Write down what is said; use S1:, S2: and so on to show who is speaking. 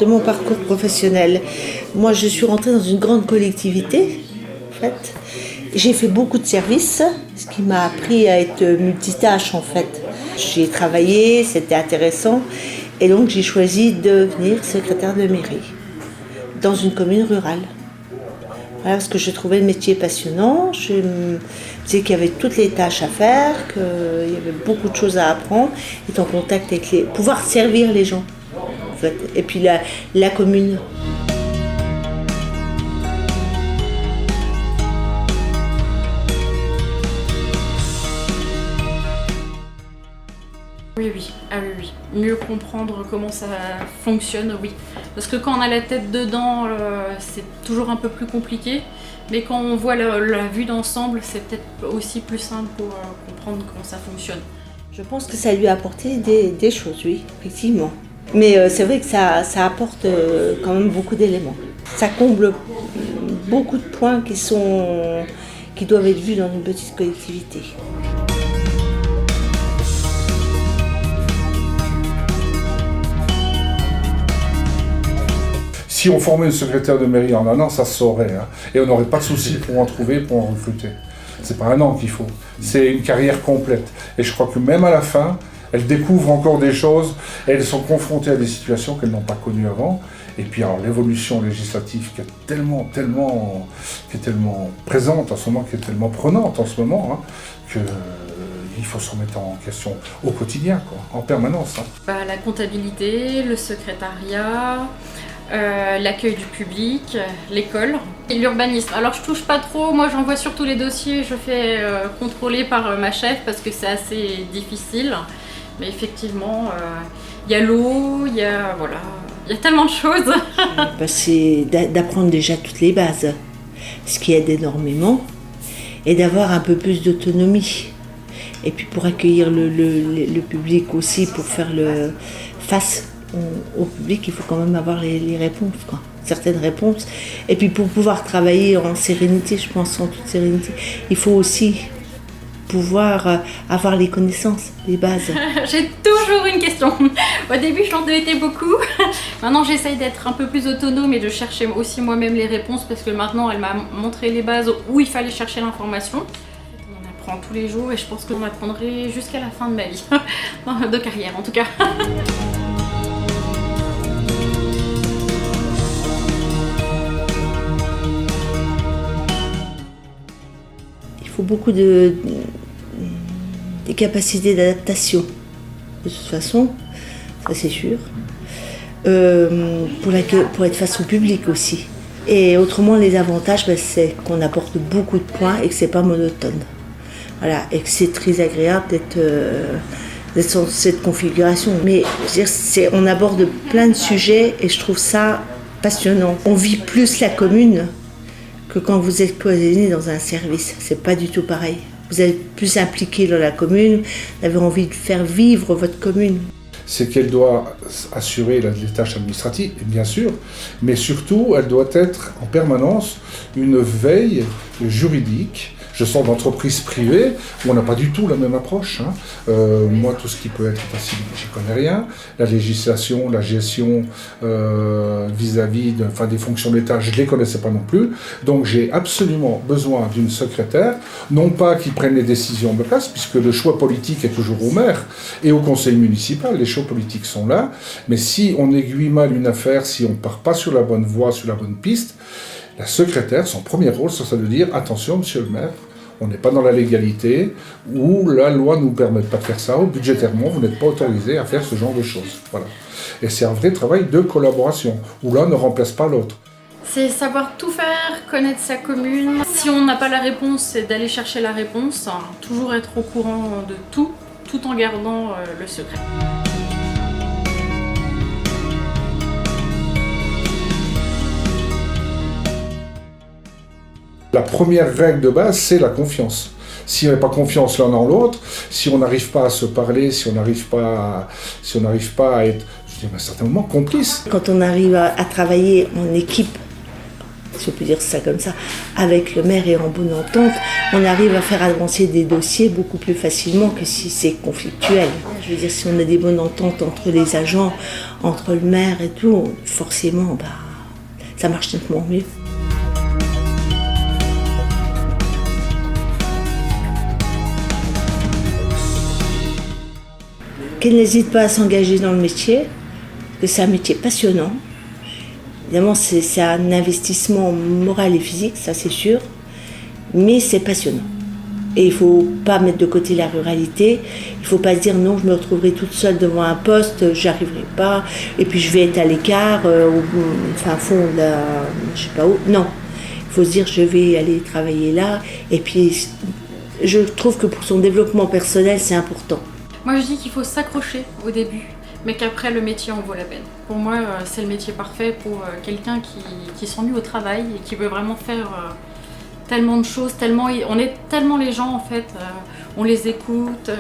S1: de mon parcours professionnel. Moi, je suis rentrée dans une grande collectivité, en fait. J'ai fait beaucoup de services, ce qui m'a appris à être multitâche, en fait. J'ai travaillé, c'était intéressant, et donc j'ai choisi de devenir secrétaire de mairie dans une commune rurale. Voilà, parce que je trouvais le métier passionnant, je me disais qu'il y avait toutes les tâches à faire, qu'il y avait beaucoup de choses à apprendre, être en contact avec pouvoir servir les gens, en fait. Et puis la commune.
S2: Oui, oui. Ah oui, oui. Mieux comprendre comment ça fonctionne, oui. Parce que quand on a la tête dedans, c'est toujours un peu plus compliqué. Mais quand on voit la vue d'ensemble, c'est peut-être aussi plus simple pour comprendre comment ça fonctionne.
S1: Je pense que ça lui a apporté des choses, oui, effectivement. Mais c'est vrai que ça apporte quand même beaucoup d'éléments. Ça comble beaucoup de points qui doivent être vus dans une petite collectivité.
S3: Si on formait une secrétaire de mairie en un an, ça se saurait. Hein. Et on n'aurait pas de souci pour en trouver, pour en recruter. C'est pas un an qu'il faut. C'est une carrière complète. Et je crois que même à la fin, elles découvrent encore des choses. Et elles sont confrontées à des situations qu'elles n'ont pas connues avant. Et puis alors l'évolution législative qui est tellement présente en ce moment, qui est tellement prenante en ce moment, hein, que il faut se remettre en question au quotidien, quoi, en permanence. Hein.
S2: La comptabilité, le secrétariat, l'accueil du public, l'école et l'urbanisme. Alors je touche pas trop, moi j'envoie surtout les dossiers, je fais contrôler par ma chef parce que c'est assez difficile. Mais effectivement, il y a l'eau, il y a tellement de choses.
S1: C'est d'apprendre déjà toutes les bases, ce qui aide énormément, et d'avoir un peu plus d'autonomie. Et puis pour accueillir le public aussi, pour faire face au public, il faut quand même avoir les réponses, quoi. Certaines réponses. Et puis pour pouvoir travailler en sérénité, je pense en toute sérénité, il faut aussi pouvoir avoir les connaissances, les bases.
S2: J'ai toujours une question. Au début, j'en étais beaucoup. Maintenant, j'essaye d'être un peu plus autonome et de chercher aussi moi-même les réponses parce que maintenant, elle m'a montré les bases où il fallait chercher l'information. On apprend tous les jours et je pense qu'on apprendrait jusqu'à la fin de ma vie. De carrière, en tout cas.
S1: Il faut beaucoup des capacités d'adaptation, de toute façon, ça c'est sûr, pour être face au public aussi. Et autrement, les avantages, c'est qu'on apporte beaucoup de points et que c'est pas monotone. Voilà, et que c'est très agréable d'être dans cette configuration. Mais je veux dire, on aborde plein de sujets et je trouve ça passionnant. On vit plus la commune que quand vous êtes cloisonné dans un service. C'est pas du tout pareil. Vous êtes plus impliqué dans la commune, vous avez envie de faire vivre votre commune.
S3: C'est qu'elle doit assurer les tâches administratives, bien sûr, mais surtout, elle doit être en permanence une veille juridique. Je sors d'entreprises privées où on n'a pas du tout la même approche. Hein. Moi, tout ce qui peut être facile, j'y connais rien. La législation, la gestion vis-à-vis des fonctions d'État, je ne les connaissais pas non plus. Donc, j'ai absolument besoin d'une secrétaire, non pas qui prenne les décisions de place, puisque le choix politique est toujours au maire et au conseil municipal. Les choix politiques sont là. Mais si on aiguille mal une affaire, si on ne part pas sur la bonne voie, sur la bonne piste, la secrétaire, son premier rôle, c'est de dire « Attention, monsieur le maire, on n'est pas dans la légalité, ou la loi ne nous permet pas de faire ça, ou budgétairement, vous n'êtes pas autorisé à faire ce genre de choses. » Voilà. Et c'est un vrai travail de collaboration, où l'un ne remplace pas l'autre.
S2: C'est savoir tout faire, connaître sa commune. Si on n'a pas la réponse, c'est d'aller chercher la réponse. Toujours être au courant de tout en gardant le secret.
S3: La première règle de base, c'est la confiance. Si on n'a pas confiance l'un dans l'autre, si on n'arrive pas à se parler, si on n'arrive pas à être, à un certain moment, complice.
S1: Quand on arrive à travailler en équipe, si on peut dire ça comme ça, avec le maire et en bonne entente, on arrive à faire avancer des dossiers beaucoup plus facilement que si c'est conflictuel. Je veux dire, si on a des bonnes ententes entre les agents, entre le maire et tout, forcément, ça marche nettement mieux. Qu'elle n'hésite pas à s'engager dans le métier, que c'est un métier passionnant. Évidemment, c'est un investissement moral et physique, ça c'est sûr, mais c'est passionnant. Et il ne faut pas mettre de côté la ruralité, il ne faut pas se dire non, je me retrouverai toute seule devant un poste, j'arriverai pas, et puis je vais être à l'écart, au fin fond de la, je sais pas où. Non, il faut se dire je vais aller travailler là, et puis je trouve que pour son développement personnel, c'est important.
S2: Moi je dis qu'il faut s'accrocher au début, mais qu'après le métier en vaut la peine. Pour moi c'est le métier parfait pour quelqu'un qui s'ennuie au travail et qui veut vraiment faire tellement de choses, on est tellement les gens en fait, on les écoute.